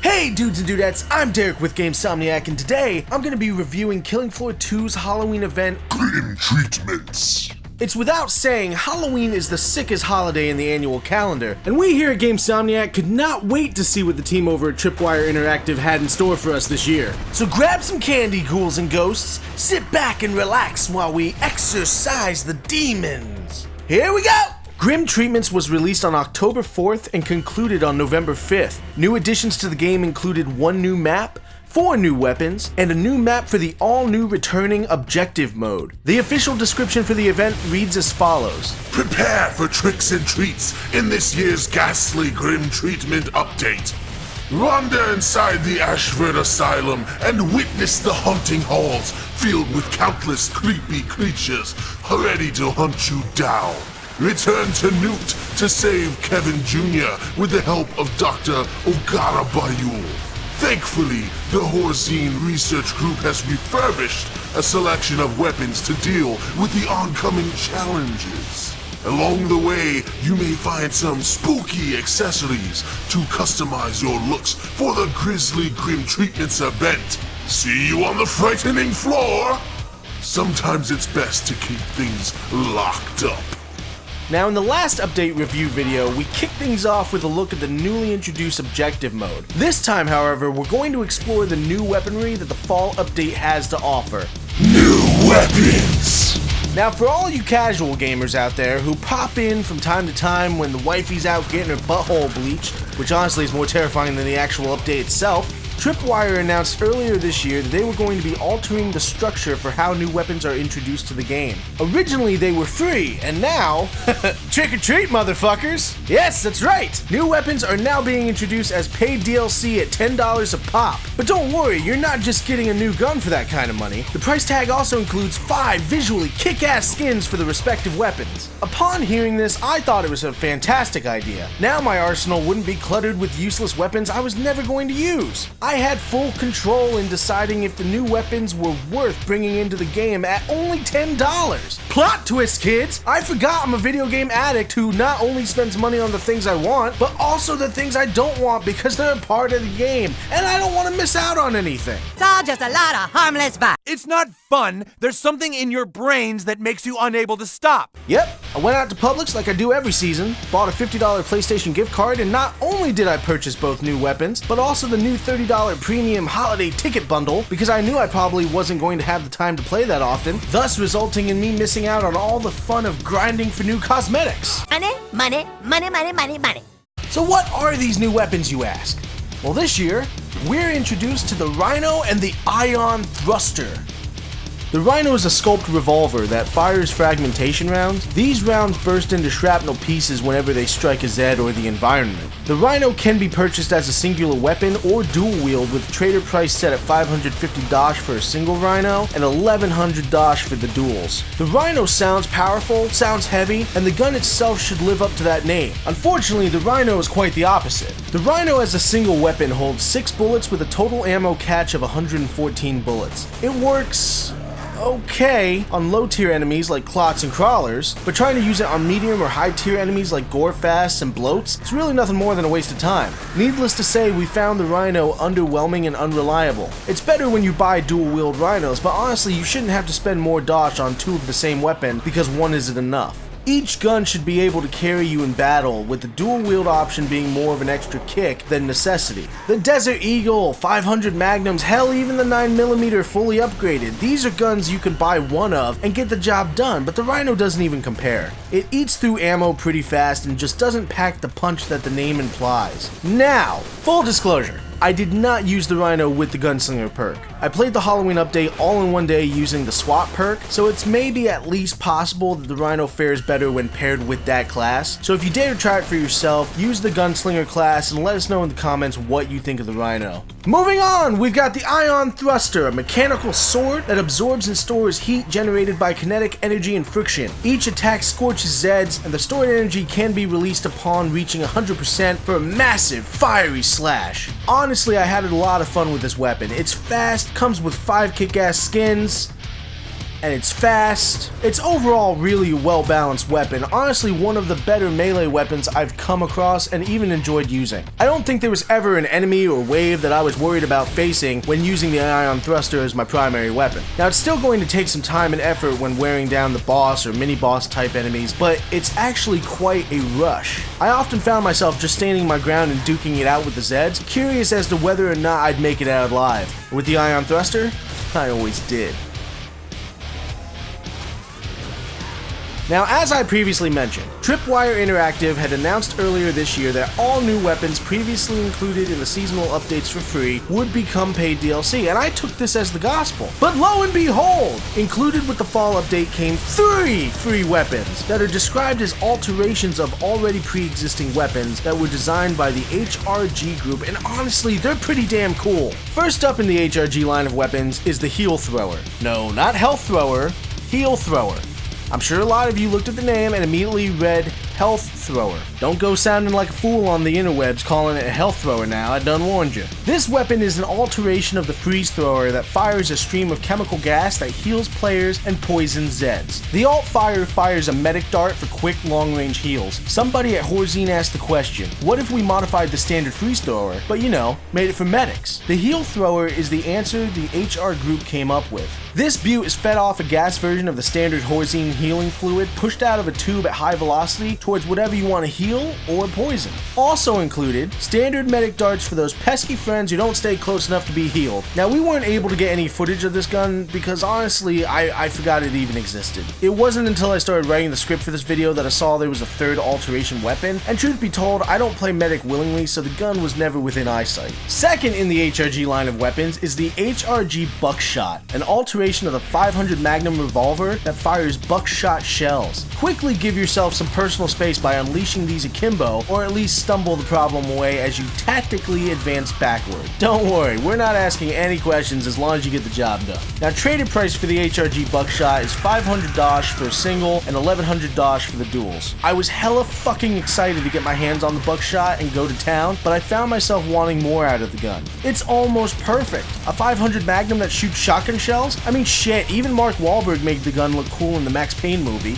Hey dudes and dudettes, I'm Derek with GameSomniac, and today I'm going to be reviewing Killing Floor 2's Halloween event, Grim Treatments. It's without saying, Halloween is the sickest holiday in the annual calendar, and we here at GameSomniac could not wait to see what the team over at Tripwire Interactive had in store for us this year. So grab some candy, ghouls and ghosts, sit back and relax while we exorcise the demons. Here we go! Grim Treatments was released on October 4th and concluded on November 5th. New additions to the game included one new map, 4 new weapons, and a new map for the all-new returning objective mode. The official description for the event reads as follows. Prepare for tricks and treats in this year's ghastly Grim Treatment update. Wander inside the Ashwood Asylum and witness the haunting halls filled with countless creepy creatures ready to hunt you down. Return to Nuked to save Kevin Jr. with the help of Dr. Ogada Buyu. Thankfully, the Horzine Research Group has refurbished a selection of weapons to deal with the oncoming challenges. Along the way, you may find some spooky accessories to customize your looks for the Grisly Grim Treatments event. See you on the frightening floor! Sometimes it's best to keep things locked up. Now in the last update review video, we kicked things off with a look at the newly introduced objective mode. This time, however, we're going to explore the new weaponry that the fall update has to offer. New weapons! Now for all you casual gamers out there who pop in from time to time when the wifey's out getting her butthole bleached, which honestly is more terrifying than the actual update itself, Tripwire announced earlier this year that they were going to be altering the structure for how new weapons are introduced to the game. Originally they were free, and now, trick or treat motherfuckers! Yes, that's right! New weapons are now being introduced as paid DLC at $10 a pop. But don't worry, you're not just getting a new gun for that kind of money. The price tag also includes 5 visually kick-ass skins for the respective weapons. Upon hearing this, I thought it was a fantastic idea. Now my arsenal wouldn't be cluttered with useless weapons I was never going to use. I had full control in deciding if the new weapons were worth bringing into the game at only $10. Plot twist, kids! I forgot I'm a video game addict who not only spends money on the things I want, but also the things I don't want because they're a part of the game, and I don't want to miss out on anything. It's all just a lot of harmless fun. It's not fun. There's something in your brains that makes you unable to stop. Yep, I went out to Publix like I do every season, bought a $50 PlayStation gift card, and not only did I purchase both new weapons, but also the new $30 premium holiday ticket bundle because I knew I probably wasn't going to have the time to play that often, thus resulting in me missing out on all the fun of grinding for new cosmetics. Money, money, money, money, money, money. So what are these new weapons, you ask? Well, this year, we're introduced to the Rhino and the Ion Thruster. The Rhino is a sculpted revolver that fires fragmentation rounds. These rounds burst into shrapnel pieces whenever they strike a Zed or the environment. The Rhino can be purchased as a singular weapon or dual wield with trader price set at $550 for a single Rhino and $1,100 for the duels. The Rhino sounds powerful, sounds heavy, and the gun itself should live up to that name. Unfortunately, the Rhino is quite the opposite. The Rhino as a single weapon holds 6 bullets with a total ammo catch of 114 bullets. It works okay on low tier enemies like clots and crawlers, but trying to use it on medium or high tier enemies like gorefasts and bloats is really nothing more than a waste of time. Needless to say, we found the Rhino underwhelming and unreliable. It's better when you buy dual wield Rhinos, but honestly you shouldn't have to spend more dosh on 2 of the same weapon because one isn't enough. Each gun should be able to carry you in battle, with the dual wield option being more of an extra kick than necessity. The Desert Eagle, 500 Magnums, hell even the 9mm fully upgraded. These are guns you can buy one of and get the job done, but the Rhino doesn't even compare. It eats through ammo pretty fast and just doesn't pack the punch that the name implies. Now, full disclosure. I did not use the Rhino with the Gunslinger perk. I played the Halloween update all in one day using the SWAT perk, so it's maybe at least possible that the Rhino fares better when paired with that class. So if you dare to try it for yourself, use the Gunslinger class and let us know in the comments what you think of the Rhino. Moving on, we've got the Ion Thruster, a mechanical sword that absorbs and stores heat generated by kinetic energy and friction. Each attack scorches Zeds, and the stored energy can be released upon reaching 100% for a massive, fiery slash. Honestly, I had a lot of fun with this weapon. It's fast, comes with 5 kick-ass skins, and it's fast. It's overall really a well-balanced weapon, honestly one of the better melee weapons I've come across and even enjoyed using. I don't think there was ever an enemy or wave that I was worried about facing when using the ion thruster as my primary weapon. Now it's still going to take some time and effort when wearing down the boss or mini-boss type enemies, but it's actually quite a rush. I often found myself just standing my ground and duking it out with the Zeds, curious as to whether or not I'd make it out alive. With the ion thruster, I always did. Now, as I previously mentioned, Tripwire Interactive had announced earlier this year that all new weapons previously included in the seasonal updates for free would become paid DLC, and I took this as the gospel. But lo and behold, included with the fall update came 3 free weapons that are described as alterations of already pre-existing weapons that were designed by the HRG Group, and honestly, they're pretty damn cool. First up in the HRG line of weapons is the Heal Thrower. No, not Health Thrower, Heal Thrower. I'm sure a lot of you looked at the name and immediately read Health Thrower. Don't go sounding like a fool on the interwebs calling it a Health Thrower now, I done warned you. This weapon is an alteration of the Freeze Thrower that fires a stream of chemical gas that heals players and poisons Zeds. The alt fire fires a medic dart for quick long-range heals. Somebody at Horzine asked the question, what if we modified the standard Freeze Thrower, but you know, made it for medics? The Heal Thrower is the answer the HR Group came up with. This butte is fed off a gas version of the standard Horzine healing fluid pushed out of a tube at high velocity towards whatever you want to heal or poison. Also included, standard medic darts for those pesky friends who don't stay close enough to be healed. Now we weren't able to get any footage of this gun because honestly I forgot it even existed. It wasn't until I started writing the script for this video that I saw there was a third alteration weapon, and truth be told I don't play medic willingly, so the gun was never within eyesight. Second in the HRG line of weapons is the HRG Buckshot, an alteration of the 500 Magnum revolver that fires buckshot shells. Quickly give yourself some personal space by unleashing these akimbo, or at least stumble the problem away as you tactically advance backward. Don't worry, we're not asking any questions as long as you get the job done. Now traded price for the HRG Buckshot is $500 for a single and $1,100 for the duels. I was hella fucking excited to get my hands on the Buckshot and go to town, but I found myself wanting more out of the gun. It's almost perfect. A 500 Magnum that shoots shotgun shells? I mean shit, even Mark Wahlberg made the gun look cool in the Max Payne movie.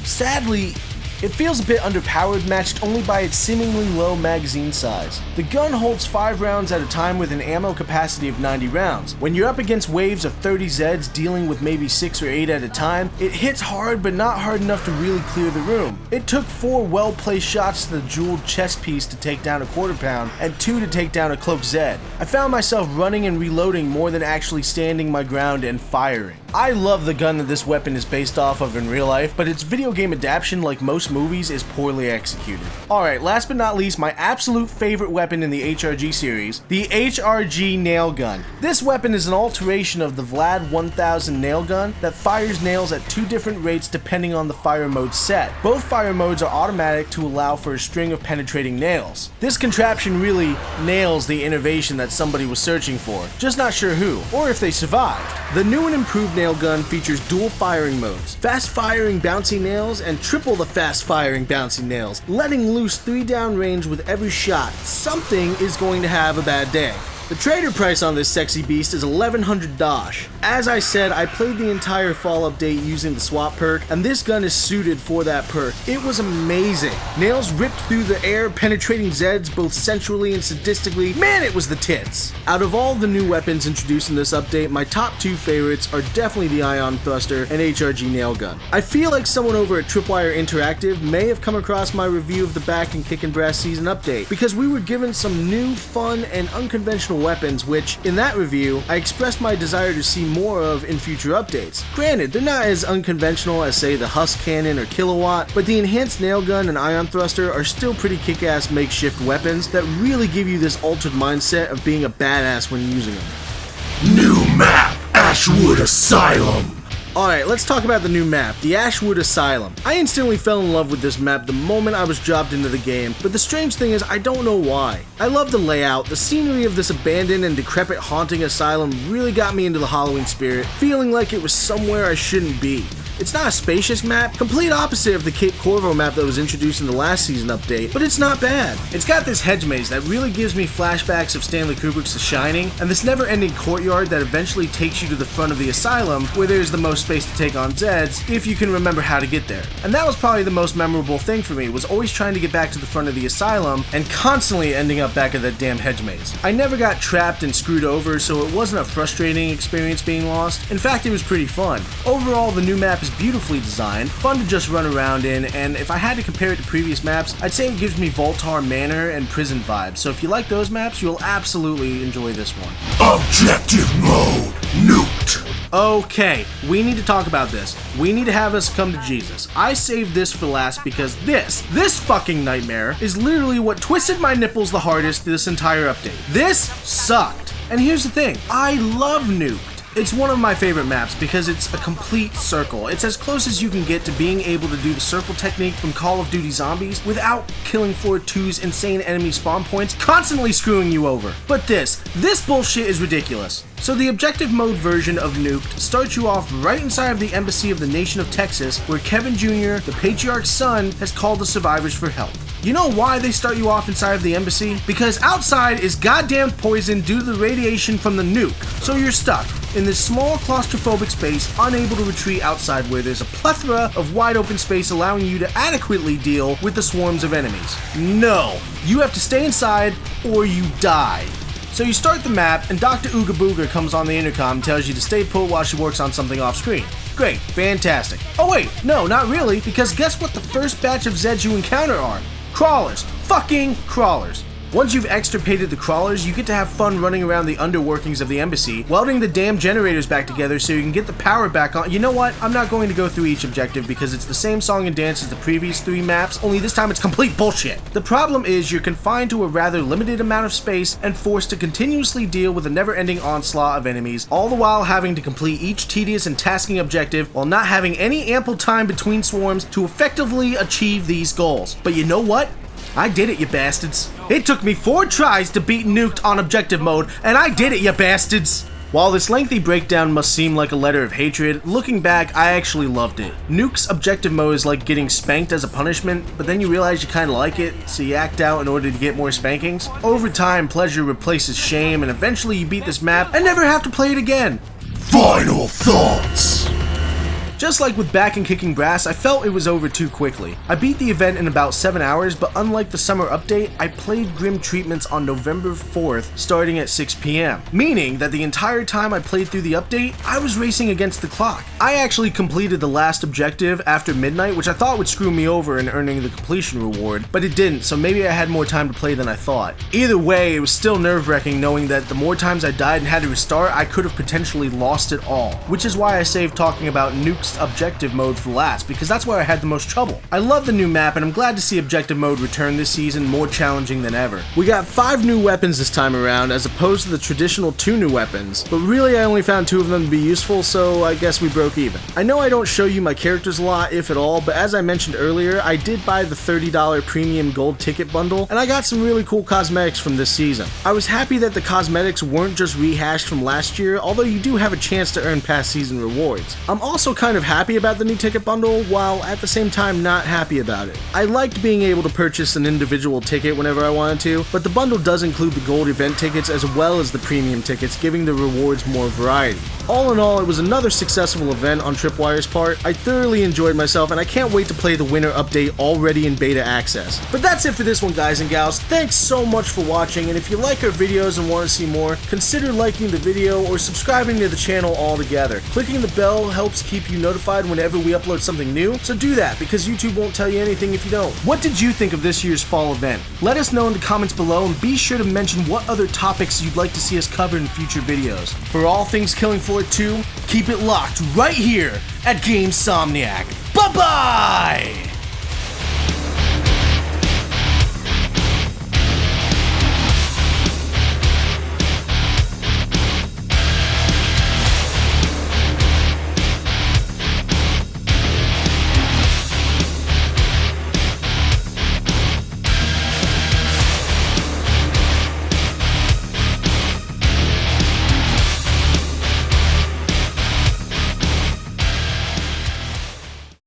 Sadly, it feels a bit underpowered, matched only by its seemingly low magazine size. The gun holds 5 rounds at a time with an ammo capacity of 90 rounds. When you're up against waves of 30 Zeds dealing with maybe 6 or 8 at a time, it hits hard but not hard enough to really clear the room. It took 4 well-placed shots to the jeweled chest piece to take down a quarter pound and 2 to take down a cloaked Zed. I found myself running and reloading more than actually standing my ground and firing. I love the gun that this weapon is based off of in real life, but its video game adaptation, like most movies, is poorly executed. Alright, last but not least, my absolute favorite weapon in the HRG series, the HRG Nail Gun. This weapon is an alteration of the Vlad 1000 nail gun that fires nails at 2 different rates depending on the fire mode set. Both fire modes are automatic to allow for a string of penetrating nails. This contraption really nails the innovation that somebody was searching for, just not sure who, or if they survived. The new and improved nail gun features dual firing modes, fast firing bouncy nails and triple the fast firing bouncy nails, letting loose 3 down range with every shot. Something is going to have a bad day. The trader price on this sexy beast is $1,100. As I said, I played the entire fall update using the swap perk, and this gun is suited for that perk. It was amazing. Nails ripped through the air, penetrating Zeds both sensually and sadistically. Man, it was the tits. Out of all the new weapons introduced in this update, my top 2 favorites are definitely the Ion Thruster and HRG Nail Gun. I feel like someone over at Tripwire Interactive may have come across my review of the Back and Kickin' Brass season update, because we were given some new, fun, and unconventional weapons, which, in that review, I expressed my desire to see more of in future updates. Granted, they're not as unconventional as, say, the Husk Cannon or Kilowatt, but the enhanced nail gun and ion thruster are still pretty kick-ass makeshift weapons that really give you this altered mindset of being a badass when using them. New map, Ashwood Asylum. Alright, let's talk about the new map, the Ashwood Asylum. I instantly fell in love with this map the moment I was dropped into the game, but the strange thing is I don't know why. I love the layout, the scenery of this abandoned and decrepit haunting asylum really got me into the Halloween spirit, feeling like it was somewhere I shouldn't be. It's not a spacious map, complete opposite of the Cape Corvo map that was introduced in the last season update, but it's not bad. It's got this hedge maze that really gives me flashbacks of Stanley Kubrick's The Shining, and this never-ending courtyard that eventually takes you to the front of the asylum, where there's the most space to take on Zeds, if you can remember how to get there. And that was probably the most memorable thing for me, was always trying to get back to the front of the asylum, and constantly ending up back at that damn hedge maze. I never got trapped and screwed over, so it wasn't a frustrating experience being lost. In fact, it was pretty fun. Overall, the new map is beautifully designed, fun to just run around in, and if I had to compare it to previous maps, I'd say it gives me Voltar Manor and Prison vibes, so if you like those maps, you'll absolutely enjoy this one. Objective mode, Nuked. Okay, we need to talk about this. We need to have us come to Jesus. I saved this for last because this fucking nightmare is literally what twisted my nipples the hardest this entire update. This sucked. And here's the thing, I love Nuked. It's one of my favorite maps because it's a complete circle. It's as close as you can get to being able to do the circle technique from Call of Duty Zombies without Killing Floor 2's insane enemy spawn points constantly screwing you over. But this bullshit is ridiculous. So the objective mode version of Nuked starts you off right inside of the embassy of the nation of Texas, where Kevin Jr., the patriarch's son, has called the survivors for help. You know why they start you off inside of the embassy? Because outside is goddamn poison due to the radiation from the nuke. So you're stuck in this small claustrophobic space, unable to retreat outside where there's a plethora of wide open space allowing you to adequately deal with the swarms of enemies. No, you have to stay inside or you die. So you start the map and Dr. Ooga Booga comes on the intercom and tells you to stay put while she works on something off screen. Great, fantastic. Oh wait, no, not really, because guess what the first batch of Zeds you encounter are? Crawlers. Fucking crawlers. Once you've extirpated the crawlers, you get to have fun running around the underworkings of the embassy, welding the damn generators back together so you can get the power back on. You know what? I'm not going to go through each objective because it's the same song and dance as the previous 3 maps, only this time it's complete bullshit. The problem is you're confined to a rather limited amount of space and forced to continuously deal with a never-ending onslaught of enemies, all the while having to complete each tedious and tasking objective while not having any ample time between swarms to effectively achieve these goals. But you know what? I did it, you bastards. It took me 4 tries to beat Nuked on objective mode, and I did it, you bastards. While this lengthy breakdown must seem like a letter of hatred, looking back, I actually loved it. Nuke's objective mode is like getting spanked as a punishment, but then you realize you kinda like it, so you act out in order to get more spankings. Over time, pleasure replaces shame, and eventually you beat this map and never have to play it again. Final thoughts. Just like with Back and Kicking Brass, I felt it was over too quickly. I beat the event in about 7 hours, but unlike the summer update, I played Grim Treatments on November 4th, starting at 6 p.m. Meaning that the entire time I played through the update, I was racing against the clock. I actually completed the last objective after midnight, which I thought would screw me over in earning the completion reward, but it didn't, so maybe I had more time to play than I thought. Either way, it was still nerve-wracking knowing that the more times I died and had to restart, I could have potentially lost it all, which is why I saved talking about Nuke's objective mode for last, because that's where I had the most trouble. I love the new map and I'm glad to see objective mode return this season more challenging than ever. We got 5 new weapons this time around as opposed to the traditional 2 new weapons, but really I only found 2 of them to be useful, so I guess we broke even. I know I don't show you my characters a lot, if at all, but as I mentioned earlier, I did buy the $30 premium gold ticket bundle, and I got some really cool cosmetics from this season. I was happy that the cosmetics weren't just rehashed from last year, although you do have a chance to earn past season rewards. I'm also kind of happy about the new ticket bundle, while at the same time not happy about it. I liked being able to purchase an individual ticket whenever I wanted to, but the bundle does include the gold event tickets as well as the premium tickets, giving the rewards more variety. All in all, it was another successful event on Tripwire's part. I thoroughly enjoyed myself, and I can't wait to play the winter update already in beta access. But that's it for this one, guys and gals. Thanks so much for watching, and if you like our videos and want to see more, consider liking the video or subscribing to the channel altogether. Clicking the bell helps keep you notified whenever we upload something new, so do that, because YouTube won't tell you anything if you don't. What did you think of this year's fall event? Let us know in the comments below, and be sure to mention what other topics you'd like to see us cover in future videos. For all things Killing Floor 2, keep it locked right here at GameSomniac. Bye-bye!